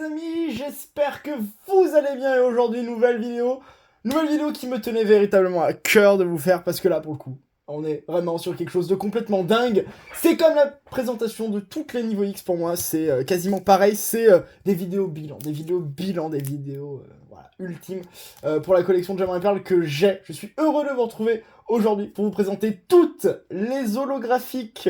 les amis, j'espère que vous allez bien et aujourd'hui nouvelle vidéo qui me tenait véritablement à cœur de vous faire parce que là pour le coup on est vraiment sur quelque chose de complètement dingue. C'est comme la présentation de toutes les niveaux X pour moi, c'est quasiment pareil, c'est des vidéos bilan, voilà, ultimes pour la collection de Diamants et Perles que j'ai. Je suis heureux de vous retrouver aujourd'hui pour vous présenter toutes les holographiques,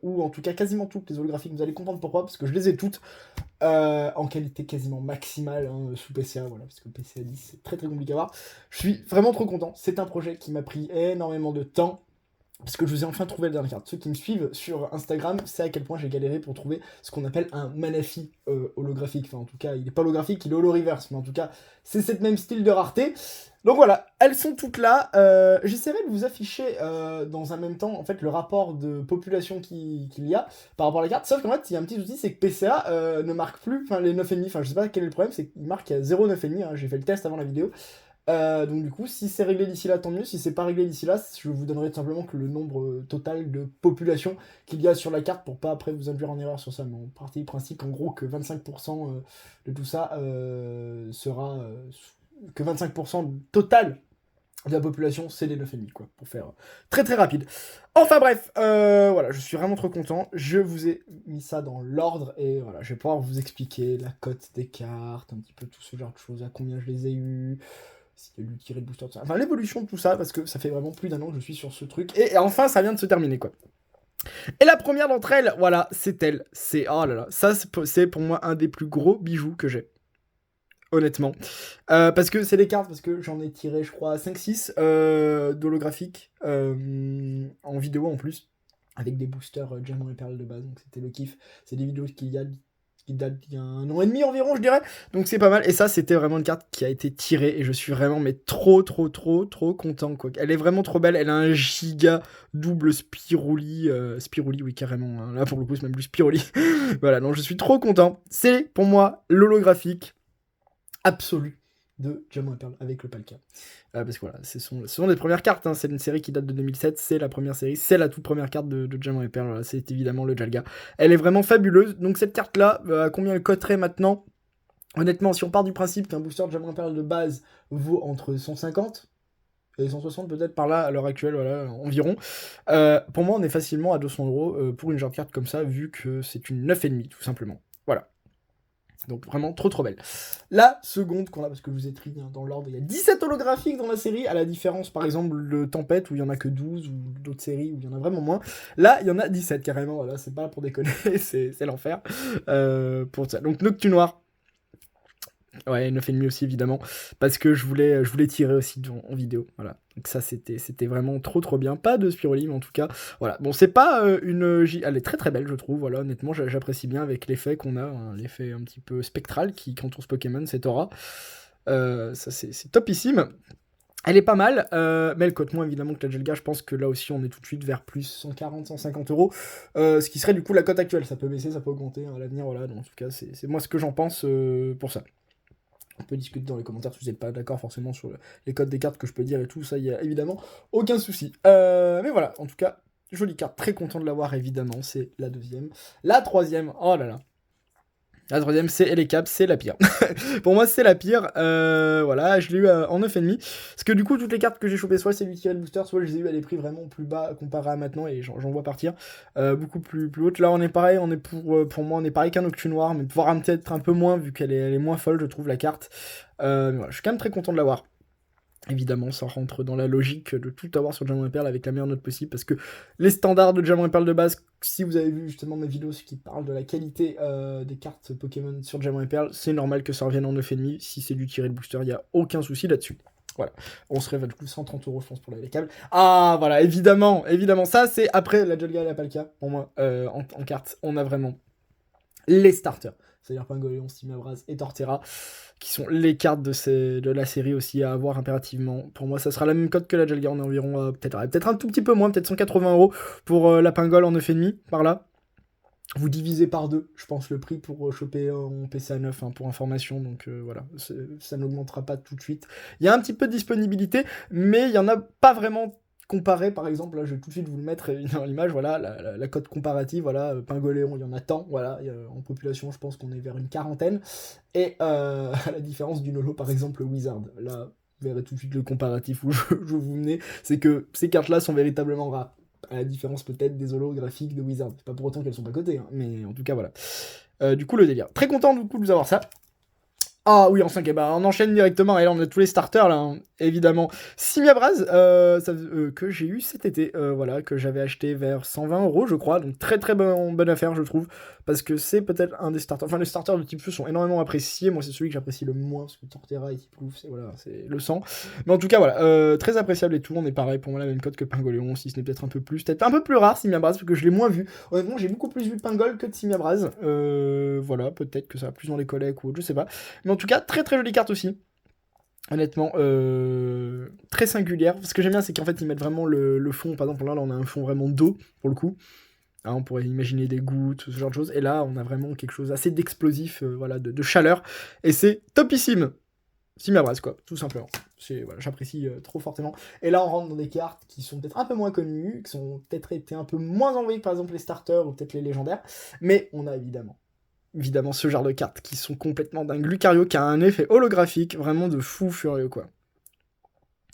ou en tout cas quasiment toutes les holographiques, vous allez comprendre pourquoi, parce que je les ai toutes. En qualité quasiment maximale sous PCA, voilà, parce que PCA 10 c'est très compliqué à voir. Je suis vraiment trop content, c'est un projet qui m'a pris énormément de temps, parce que je vous ai enfin trouvé la dernière carte. Ceux qui me suivent sur Instagram, c'est à quel point j'ai galéré pour trouver ce qu'on appelle un Manafi holographique, enfin en tout cas il est pas holographique, il est holo-reverse, mais en tout cas c'est cette même style de rareté. Donc voilà, elles sont toutes là. J'essaierai de vous afficher dans un même temps en fait le rapport de population qu'il y a par rapport à la carte. Sauf qu'en fait, il y a un petit souci, c'est que PCA ne marque plus les 9,5. Enfin, je sais pas quel est le problème, c'est qu'il marque à 0,9,5. Hein, j'ai fait le test avant la vidéo. Donc du coup, si c'est réglé d'ici là, tant mieux. Si c'est pas réglé d'ici là, je vous donnerai tout simplement que le nombre total de population qu'il y a sur la carte pour pas après vous induire en erreur sur ça. Mais on partit du principe en gros que 25% de tout ça sera... que 25% total de la population, c'est les 9,5, quoi, pour faire très rapide. Enfin bref, voilà, je suis vraiment trop content. Je vous ai mis ça dans l'ordre, et voilà, je vais pouvoir vous expliquer la cote des cartes, un petit peu tout ce genre de choses, à combien je les ai eues, s'il y a eu tiré de booster, tout ça. Enfin, l'évolution de tout ça, parce que ça fait vraiment plus d'un an que je suis sur ce truc, et enfin, ça vient de se terminer, quoi. Et la première d'entre elles, voilà, c'est elle. C'est, oh là là, ça, c'est pour moi un des plus gros bijoux que j'ai. Honnêtement. Parce que c'est les cartes, parce que j'en ai tiré, je crois, 5-6 d'holographiques en vidéo en plus, avec des boosters Diamants et Perles de base, donc c'était le kiff. C'est des vidéos qui datent d'il y a 1 an et demi environ, je dirais, donc c'est pas mal. Et ça, c'était vraiment une carte qui a été tirée, et je suis vraiment, mais trop content, quoi. Elle est vraiment trop belle, elle a un giga double Spiruli, Spiruli, oui, carrément, hein. Là, pour le coup, c'est même plus Spiruli. Voilà, donc je suis trop content. C'est, pour moi, l'holographique absolu de Diamants et Perles avec le Palkia. Parce que voilà, ce sont les premières cartes, hein. C'est une série qui date de 2007, c'est la première série, c'est la toute première carte de Diamants et Perles, voilà, c'est évidemment le Jalga. Elle est vraiment fabuleuse, donc cette carte-là, combien elle coterait maintenant? Honnêtement, si on part du principe qu'un booster de Diamants et Perles de base vaut entre 150 et 160 peut-être par là, à l'heure actuelle, voilà, environ, pour moi on est facilement à 200€ pour une genre de carte comme ça, vu que c'est une 9,5 tout simplement. Voilà. Donc vraiment trop belle. La seconde qu'on a, parce que je vous ai trié dans l'ordre, il y a 17 holographiques dans la série, à la différence par exemple de Tempête où il y en a que 12, ou d'autres séries où il y en a vraiment moins. Là, il y en a 17 carrément, voilà, c'est pas pour déconner, c'est l'enfer. Pour ça. Donc Noctu Noir. Ouais, 9,5 aussi évidemment, parce que je voulais tirer aussi en vidéo, voilà. Donc ça c'était vraiment trop bien, pas de Spiroli, mais en tout cas, voilà. Bon, c'est pas elle est très belle je trouve, voilà, honnêtement j'apprécie bien avec l'effet qu'on a, hein, l'effet un petit peu spectral qui entoure ce Pokémon, cette aura. Ça c'est topissime. Elle est pas mal, mais elle cote moins évidemment que la Jelga. Je pense que là aussi on est tout de suite vers plus 140-150€, ce qui serait du coup la cote actuelle. Ça peut baisser, ça peut augmenter hein, à l'avenir, voilà. Donc en tout cas c'est moi ce que j'en pense pour ça. On peut discuter dans les commentaires si vous n'êtes pas d'accord forcément sur les codes des cartes que je peux dire et tout, ça y a évidemment aucun souci. Mais voilà, en tout cas, jolie carte, très content de l'avoir évidemment, c'est la deuxième. La troisième, oh là là. La troisième, c'est Elekab, c'est la pire. Pour moi, c'est la pire. Voilà, je l'ai eu en 9,5. Parce que du coup, toutes les cartes que j'ai chopées, soit c'est lui tirer le booster, soit je les ai eu à des prix vraiment plus bas comparé à maintenant, et j'en vois partir beaucoup plus haute. Là, on est pareil, on est pour moi, on est pareil qu'un Noctu Noir, mais pouvoir peut-être un peu moins, vu qu'elle est moins folle, je trouve, la carte. Mais voilà, je suis quand même très content de l'avoir. Évidemment, ça rentre dans la logique de tout avoir sur Diamants et Perles avec la meilleure note possible, parce que les standards de Diamants et Perles de base, si vous avez vu justement mes vidéos qui parlent de la qualité des cartes Pokémon sur Diamants et Perles, c'est normal que ça revienne en 9,5, si c'est du tirer le booster, il n'y a aucun souci là-dessus. Voilà, on serait du coup 130€ je pense pour les câbles. Ah voilà, évidemment, ça c'est après la Jalga et la Palkia, pour moi, en carte, on a vraiment les starters. C'est-à-dire Pingoléon, Stimabras et Torterra, qui sont les cartes de la série aussi à avoir impérativement. Pour moi, ça sera la même cote que la Jalga, on est environ peut-être un tout petit peu moins, peut-être 180€ pour la Pingole en 9,5, par là. Vous divisez par 2, je pense, le prix pour choper en PCA 9, hein, pour information, donc voilà, ça n'augmentera pas tout de suite. Il y a un petit peu de disponibilité, mais il n'y en a pas vraiment comparer, par exemple, là je vais tout de suite vous le mettre dans l'image, voilà, la cote comparative, voilà, Pingoléon, il y en a tant, voilà, en population, je pense qu'on est vers une quarantaine, et à la différence du Nolo, par exemple, Wizard, là, vous verrez tout de suite le comparatif où je vous menais, c'est que ces cartes-là sont véritablement rares, à la différence peut-être des holographiques de Wizard, c'est pas pour autant qu'elles sont pas cotées, hein, mais en tout cas, voilà. Du coup, le délire. Très content, du coup, de vous avoir ça. Ah oui, enfin, okay, bah, on enchaîne directement, et là on a tous les starters, là, hein, évidemment. Simiabraz, que j'ai eu cet été, voilà, que j'avais acheté vers 120 €, je crois, donc très très bonne affaire, je trouve, parce que c'est peut-être un des starters, enfin les starters de type feu sont énormément appréciés, moi c'est celui que j'apprécie le moins, parce que Torterra et type ouf, c'est voilà, c'est le sang, mais en tout cas voilà, très appréciable et tout, on est pareil, pour moi la même cote que Pingoléon, si ce n'est peut-être un peu plus, peut-être un peu plus rare Simiabraz, parce que je l'ai moins vu, honnêtement j'ai beaucoup plus vu de Pingol que de Simiabraz, voilà, peut-être que ça va plus dans les collègues ou autre, je sais pas, mais en tout cas, très très jolie carte aussi. Honnêtement, très singulière. Ce que j'aime bien, c'est qu'en fait, ils mettent vraiment le fond. Par exemple, là, on a un fond vraiment d'eau, pour le coup. Hein, on pourrait imaginer des gouttes, ce genre de choses. Et là, on a vraiment quelque chose assez d'explosif, voilà, de chaleur. Et c'est topissime. Simiabraz, quoi, tout simplement. Voilà, j'apprécie trop fortement. Et là, on rentre dans des cartes qui sont peut-être un peu moins connues, qui sont peut-être été un peu moins envoyées que par exemple les starters ou peut-être les légendaires. Mais on a évidemment ce genre de cartes qui sont complètement dingues. Lucario qui a un effet holographique vraiment de fou furieux, quoi.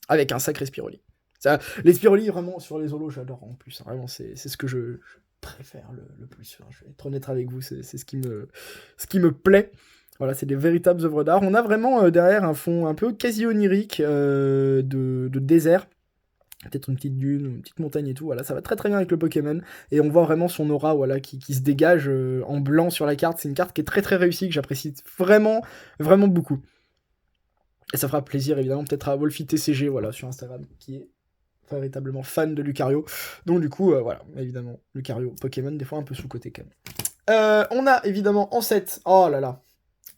Avec un sacré Spiroli. Ça, les Spiroli, vraiment, sur les holos, j'adore en plus. Hein, vraiment, c'est ce que je préfère le plus. Hein, je vais être honnête avec vous, c'est ce qui me plaît. Voilà, c'est des véritables œuvres d'art. On a vraiment derrière un fond un peu quasi onirique de désert. Peut-être une petite dune, une petite montagne et tout, voilà, ça va très très bien avec le Pokémon, et on voit vraiment son aura, voilà, qui se dégage en blanc sur la carte, c'est une carte qui est très très réussie, que j'apprécie vraiment, vraiment beaucoup. Et ça fera plaisir évidemment peut-être à Wolfie TCG, voilà, sur Instagram, qui est véritablement fan de Lucario, donc du coup, voilà, évidemment, Lucario, Pokémon, des fois un peu sous-côté quand même. On a évidemment en 7, oh là là,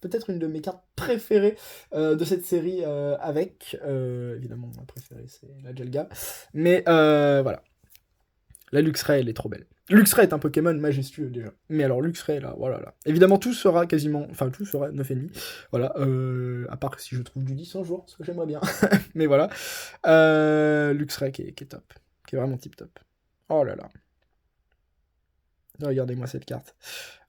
peut-être une de mes cartes préférées de cette série avec, évidemment, ma préférée c'est la Jelga, mais voilà, la Luxray elle est trop belle. Luxray est un Pokémon majestueux déjà, mais alors Luxray là, voilà, là. Évidemment tout sera quasiment, enfin tout sera 9,5, voilà, à part si je trouve du 10 un jour, ce que j'aimerais bien, mais voilà, Luxray qui est top, qui est vraiment tip top. Oh là là. Regardez-moi cette carte.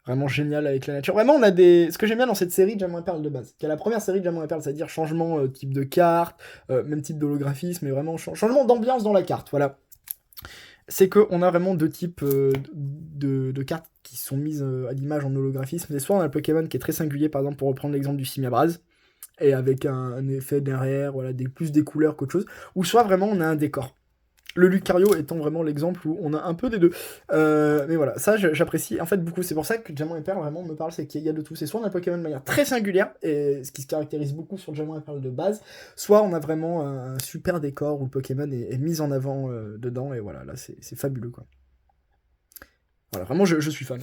Vraiment génial avec la nature. Vraiment, on a des. Ce que j'aime bien dans cette série de Diamant et Perle de base, qui est la première série de Diamant et Perle, c'est-à-dire changement type de carte, même type d'holographisme, mais vraiment changement d'ambiance dans la carte, voilà. C'est qu'on a vraiment deux types de cartes qui sont mises à l'image en holographisme. C'est soit on a le Pokémon qui est très singulier, par exemple, pour reprendre l'exemple du Simiabraz, et avec un effet derrière, voilà, plus des couleurs qu'autre chose, ou soit vraiment on a un décor. Le Lucario étant vraiment l'exemple où on a un peu des deux. Mais voilà, ça j'apprécie en fait beaucoup. C'est pour ça que Diamant et Perle vraiment me parle, c'est qu'il y a de tout. C'est soit on a un Pokémon de manière très singulière, et ce qui se caractérise beaucoup sur Diamant et Perle de base, soit on a vraiment un super décor où le Pokémon est mis en avant dedans, et voilà, là c'est fabuleux quoi. Voilà, vraiment je suis fan.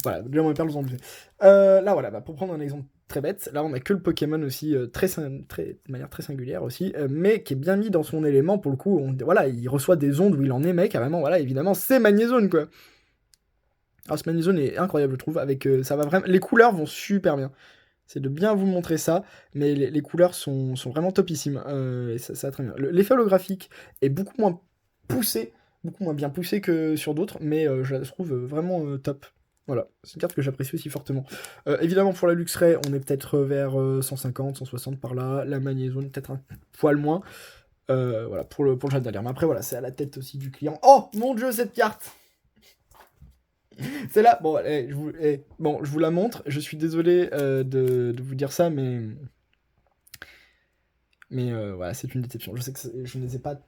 Voilà, Diamant et Perle, vous en doutez. Là voilà, pour prendre un exemple très bête, là on a que le Pokémon aussi, de manière très singulière aussi, mais qui est bien mis dans son élément pour le coup, voilà, il reçoit des ondes où il en émet carrément, voilà, évidemment, c'est Magnézone quoi. Alors ce Magnézone est incroyable je trouve, avec, ça va vraiment, les couleurs vont super bien. C'est de bien vous montrer ça, mais les couleurs sont vraiment topissimes, et ça va très bien. L'effet holographique est beaucoup moins poussé, beaucoup moins bien poussé que sur d'autres, mais je la trouve vraiment top. Voilà, c'est une carte que j'apprécie aussi fortement. Évidemment, pour la Luxray, on est peut-être vers 150, 160 par là. La Magnézone, peut-être un poil moins. Voilà, pour le Jade d'Alerte. Mais après, voilà, c'est à la tête aussi du client. Oh, mon Dieu, cette carte! C'est là, bon, bon, je vous la montre. Je suis désolé de vous dire ça, mais voilà, c'est une déception. Je sais que je ne sais pas,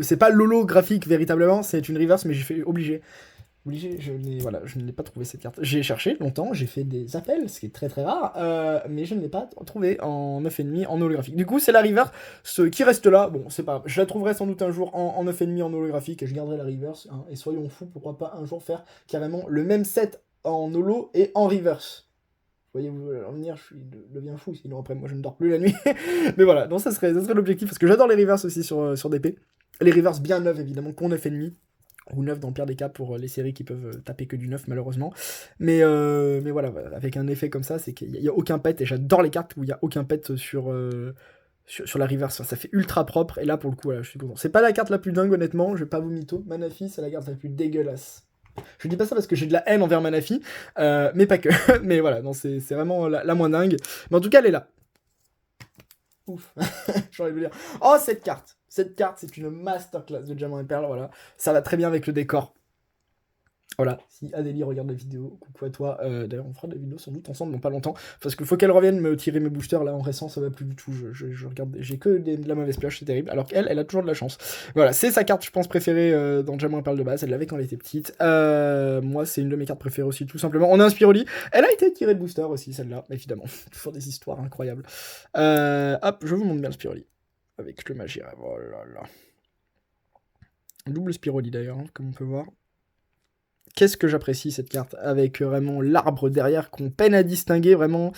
c'est pas l'holographique véritablement, c'est une reverse, mais j'ai fait obligé, je n'ai pas trouvé cette carte. J'ai cherché longtemps, j'ai fait des appels, ce qui est très très rare, mais je ne l'ai pas trouvé en 9,5 en holographique. Du coup, c'est la reverse qui reste là. Bon, c'est pas, je la trouverai sans doute un jour en 9,5 en holographique et je garderai la reverse. Hein, et soyons fous, pourquoi pas un jour faire carrément le même set en holo et en reverse. Voyez-vous en venir, je deviens fou, sinon après moi je ne dors plus la nuit. Mais voilà, donc ça serait l'objectif, parce que j'adore les reverse aussi sur DP. Les reverse bien neuves évidemment, qu'on 9,5, ou 9 dans le pire des cas pour les séries qui peuvent taper que du 9 malheureusement. Mais voilà, avec un effet comme ça, c'est qu'il n'y a aucun pet, et j'adore les cartes où il n'y a aucun pet sur la reverse, ça fait ultra propre, et là pour le coup, voilà, je suis content. C'est pas la carte la plus dingue honnêtement, je vais pas vous mytho, Manafi c'est la carte la plus dégueulasse. Je dis pas ça parce que j'ai de la haine envers Manafi, mais pas que. Mais voilà, non, c'est vraiment la moins dingue. Mais en tout cas, elle est là. Ouf, j'ai envie de vous dire. Oh, cette carte, c'est une masterclass de Diamant et Perle, voilà. Ça va très bien avec le décor. Voilà, si Adélie regarde la vidéo, coucou à toi. D'ailleurs, on fera des vidéos sans doute ensemble dans pas longtemps. Parce qu'il faut qu'elle revienne me tirer mes boosters. Là, en récent, ça va plus du tout. Je regarde, j'ai que de la mauvaise pioche, c'est terrible. Alors qu'elle, elle a toujours de la chance. Voilà, c'est sa carte, je pense, préférée dans Diamant et Perle de base. Elle l'avait quand elle était petite. Moi, c'est une de mes cartes préférées aussi, tout simplement. On a un Spiroli. Elle a été tirée de booster aussi, celle-là, évidemment. Toujours des histoires incroyables. Hop, je vous montre bien le Spiroli. Avec le Magia. Voilà. Double Spiroli d'ailleurs, hein, comme on peut voir. Qu'est-ce que j'apprécie cette carte, avec vraiment l'arbre derrière qu'on peine à distinguer vraiment,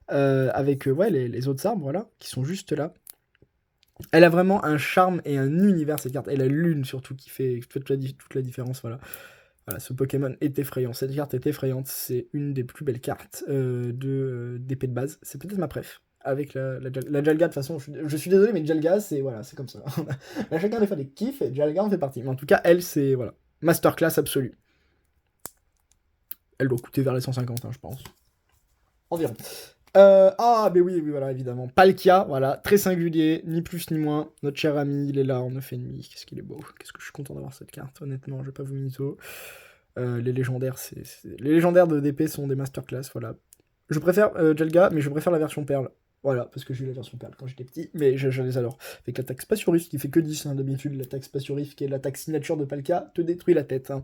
avec ouais, les autres arbres, voilà, qui sont juste là. Elle a vraiment un charme et un univers cette carte, et la lune surtout qui fait toute la différence, voilà. Voilà, ce Pokémon est effrayant, cette carte est effrayante, c'est une des plus belles cartes d'épée de base, c'est peut-être ma préf. Avec la Jalga, de toute façon, je suis désolé, mais Jalga, c'est voilà, c'est comme ça. On a chacun des fois des kiffs, et Jalga en fait partie. Mais en tout cas, elle, c'est voilà, masterclass absolue. Elle doit coûter vers les 150, hein, je pense. Environ. Mais oui, voilà, évidemment. Palkia, voilà, très singulier, ni plus ni moins. Notre cher ami, il est là en 9,5. Qu'est-ce qu'il est beau. Qu'est-ce que je suis content d'avoir cette carte, honnêtement, je vais pas vous mytho. Les légendaires, les légendaires de DP sont des masterclass, voilà. Je préfère Jalga, mais je préfère la version perle. Voilà, parce que j'ai eu la version perle quand j'étais petit, mais je les adore. Avec l'attaque Spatiorif qui fait que 10, hein, d'habitude, l'attaque Spatiorif qui est l'attaque signature de Palkia, te détruit la tête. Hein.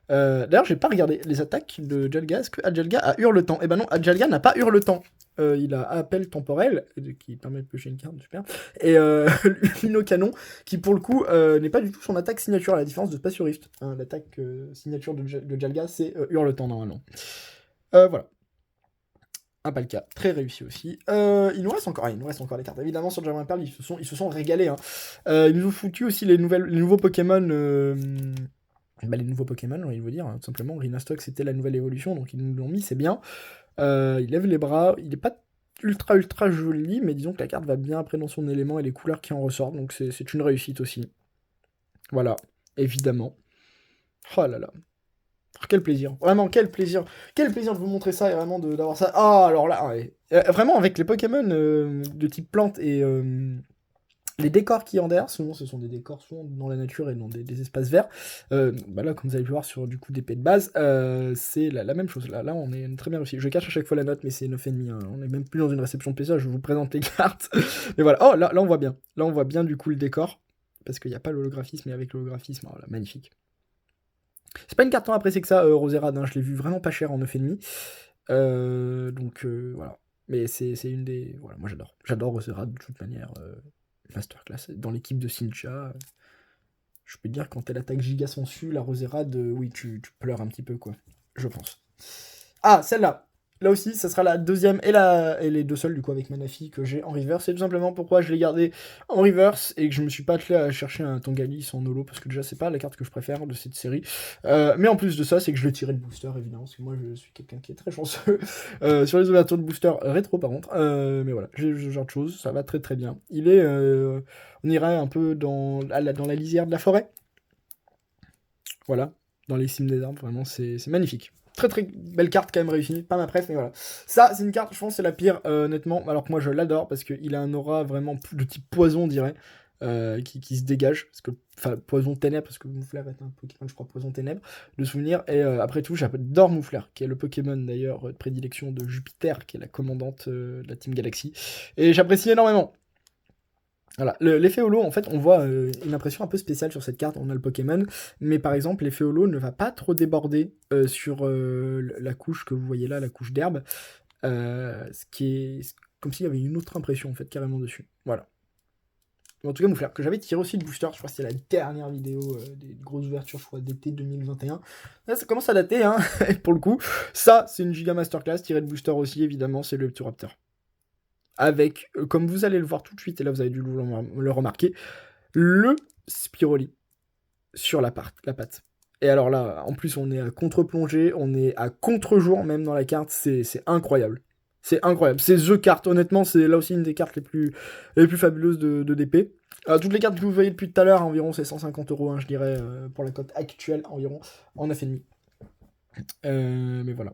D'ailleurs, j'ai pas regardé les attaques de Jalga. Est-ce que Adjalga a Hurletemps? Eh ben non, Adjalga n'a pas Hurletemps. Il a appel temporel, qui permet de piocher une carte, super. Et Luminocanon, qui pour le coup n'est pas du tout son attaque signature, à la différence de Spatiorift. Hein, l'attaque signature de Jalga, c'est Hurletemps normalement. Voilà. Un Palkia, très réussi aussi. Il nous reste encore les cartes. Évidemment, sur Diamant et Perle, ils se sont régalés. Hein. Ils nous ont foutu aussi les nouveaux Pokémon. Les nouveaux Pokémon, j'ai envie de vous dire, hein, tout simplement. Rhinastox, c'était la nouvelle évolution, donc ils nous l'ont mis, c'est bien. Il lève les bras, il est pas ultra joli, mais disons que la carte va bien après dans son élément et les couleurs qui en ressortent, donc c'est une réussite aussi. Voilà, évidemment. Oh là là. Quel plaisir, vraiment quel plaisir de vous montrer ça et vraiment d'avoir ça. Ah alors là, ouais. Vraiment avec les Pokémon de type plante et les décors qui en derrière, souvent ce sont des décors souvent dans la nature et dans des espaces verts. Là, comme vous avez pu voir sur du coup des P de base, c'est la même chose. Là, on est très bien réussi. Je cache à chaque fois la note, mais c'est 9,5. Hein. On est même plus dans une réception de PCA, je vous présente les cartes. Mais voilà, oh là on voit bien. Là on voit bien du coup le décor. Parce qu'il n'y a pas l'holographisme, mais avec l'holographisme, voilà, magnifique. C'est pas une carte tant appréciée que ça, Roserade, hein, je l'ai vu vraiment pas cher en 9,5. Donc voilà. Mais c'est une des. Voilà, moi j'adore. J'adore Roserade de toute manière. Masterclass. Dans l'équipe de Sincha, je peux te dire, quand elle attaque Giga Sensu, la Roserade, oui, tu pleures un petit peu, quoi. Je pense. Ah, celle-là. Là aussi, ça sera la deuxième et les deux seules, du coup, avec Manafi que j'ai en reverse. C'est tout simplement pourquoi je l'ai gardé en reverse et que je me suis pas attelé à chercher un Tangalis en holo, parce que déjà, c'est pas la carte que je préfère de cette série. Mais en plus de ça, c'est que je l'ai tiré de booster, évidemment, parce que moi, je suis quelqu'un qui est très chanceux sur les ouvertures de booster rétro, par contre. Mais voilà, j'ai ce genre de choses, ça va très bien. Il est, on irait un peu dans la lisière de la forêt. Voilà, dans les cimes des arbres, vraiment, c'est magnifique. Très belle carte quand même réussie, pas ma préf, mais voilà. Ça, c'est une carte, je pense, c'est la pire, honnêtement, alors que moi je l'adore, parce qu'il a un aura vraiment de type poison, on dirait, qui se dégage, parce que, enfin, poison ténèbres, parce que Moufleur est un Pokémon, je crois, poison ténèbres, de souvenir, et après tout, j'adore Moufleur, qui est le Pokémon d'ailleurs de prédilection de Jupiter, qui est la commandante de la Team Galaxy, et j'apprécie énormément. Voilà, l'effet holo, en fait, on voit une impression un peu spéciale sur cette carte, on a le Pokémon, mais par exemple, l'effet holo ne va pas trop déborder sur la couche que vous voyez là, la couche d'herbe, ce qui est comme s'il y avait une autre impression, en fait, carrément dessus. Voilà. En tout cas, Moufleur, que j'avais tiré aussi de booster, je crois que c'est la dernière vidéo des grosses ouvertures, je crois, d'été 2021. Là, ça commence à dater, hein, pour le coup. Ça, c'est une giga masterclass, tiré de booster aussi, évidemment, c'est le Pteropter. Avec, comme vous allez le voir tout de suite, et là vous avez dû le remarquer, le Spiroli sur la patte. Et alors là, en plus, on est à contre-plongée, on est à contre-jour même dans la carte, c'est incroyable. C'est incroyable. C'est The Card, honnêtement, c'est là aussi une des cartes les plus fabuleuses de DP. Toutes les cartes que vous voyez depuis tout à l'heure, environ c'est 150 €, hein, je dirais, pour la cote actuelle, environ, en 9,5. Mais voilà.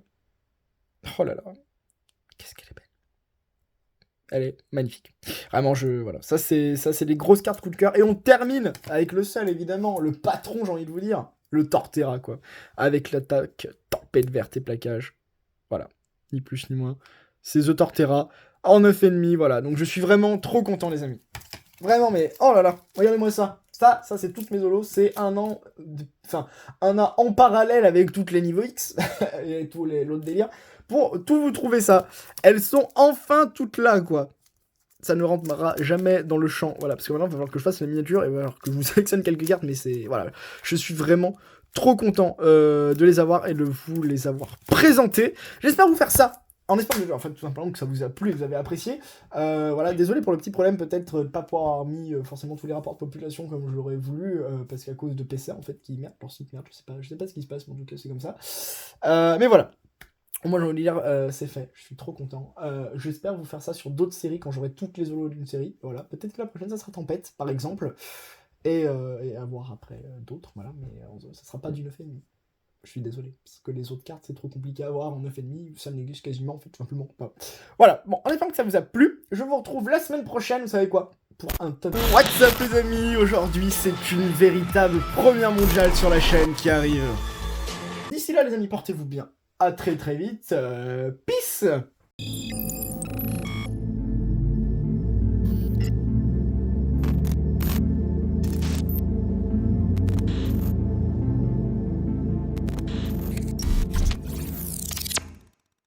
Oh là là. Qu'est-ce qu'elle est belle. Elle est magnifique. Vraiment, voilà. Ça, c'est des grosses cartes coup de cœur. Et on termine avec le seul, évidemment, le patron, j'ai envie de vous dire. Le Torterra, quoi. Avec l'attaque, tempête verte et plaquage. Voilà. Ni plus ni moins. C'est The Torterra en 9,5, voilà. Donc je suis vraiment trop content, les amis. Vraiment, mais oh là là, regardez-moi ça. Ça c'est toutes mes solos. C'est un an en parallèle avec toutes les niveaux X et tous l'autre délire. Pour tout vous trouver ça. Elles sont enfin toutes là, quoi. Ça ne rentrera jamais dans le champ. Voilà, parce que maintenant, il va falloir que je fasse la miniature et il va falloir que je vous sélectionne quelques cartes. Mais c'est... Voilà, je suis vraiment trop content de les avoir et de vous les avoir présentées. J'espère vous faire ça. En espérant que, en fait, tout simplement que ça vous a plu et que vous avez apprécié. Voilà, désolé pour le petit problème, peut-être de pas pouvoir avoir mis forcément tous les rapports de population comme je l'aurais voulu, parce qu'à cause de PC, en fait, qui merde, leur site merde, je sais pas ce qui se passe, mais en tout cas, c'est comme ça. Mais voilà. Moi, j'ai envie de dire, c'est fait, je suis trop content. J'espère vous faire ça sur d'autres séries quand j'aurai toutes les solos d'une série. Voilà, peut-être que la prochaine, ça sera Tempête, par exemple. Et à voir après d'autres, voilà, mais ça sera pas du 9,5. Je suis désolé, parce que les autres cartes, c'est trop compliqué à avoir en 9,5, ça n'existe quasiment, en fait, tout simplement pas. Voilà, bon, en espérant que ça vous a plu, je vous retrouve la semaine prochaine, vous savez quoi, pour un top. What's up les amis, aujourd'hui c'est une véritable première mondiale sur la chaîne qui arrive. D'ici là les amis, portez-vous bien, à très très vite, peace.